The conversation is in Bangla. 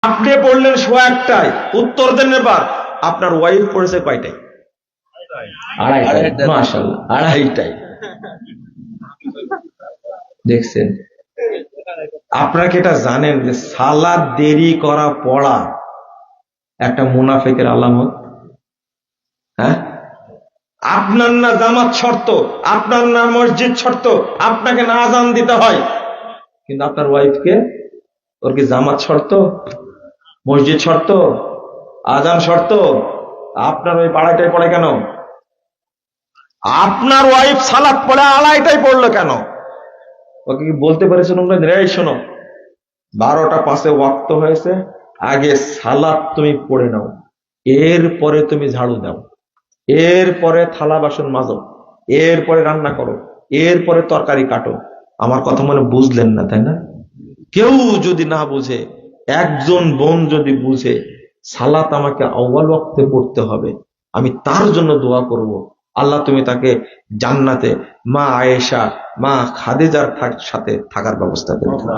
আপনি পড়লেন 1:15, উত্তর দেন এবার আপনার ওয়াইফ পড়েছে কয়টায়? 2:30। মাশাআল্লাহ, 2:30টায়। দেখছেন? আপনারা কি এটা জানেন যে সালাত দেরি করা পড়া একটা মুনাফিকের আলামত? হ্যাঁ, আপনার না জামাত শর্ত, আপনার না মসজিদ শর্ত, আপনাকে না আজান দিতে হয়, কিন্তু আপনার ওয়াইফকে, ওর কি জামাত শর্ত, মসজিদ শর্ত, আজান শর্ত? আপনার ওই 2:30টায় পড়ে কেন? আপনার ওয়াইফ সালাত পড়ে 2:30টায় পড়লো কেন? ওকে কি বলতে পেরেছেন এই শোনো, 12টা 5-এ ওয়াক্ত হয়েছে, আগে সালাত তুমি পড়ে নাও, এরপরে তুমি ঝাড়ু দাও, এরপরে থালা বাসন মাজো, এরপরে রান্না করো, এরপরে তরকারি কাটো। আমার কথা মনে বুঝলেন না, তাই না? কেউ যদি না বুঝে, একজন বোন যদি বুঝে সালাত আমাকে আউয়াল ওয়াক্তে পড়তে হবে, আমি তার জন্য দোয়া করব, আল্লাহ তুমি তাকে জান্নাতে মা আয়েশা, মা খাদিজার সাথে থাকার ব্যবস্থা করে দাও।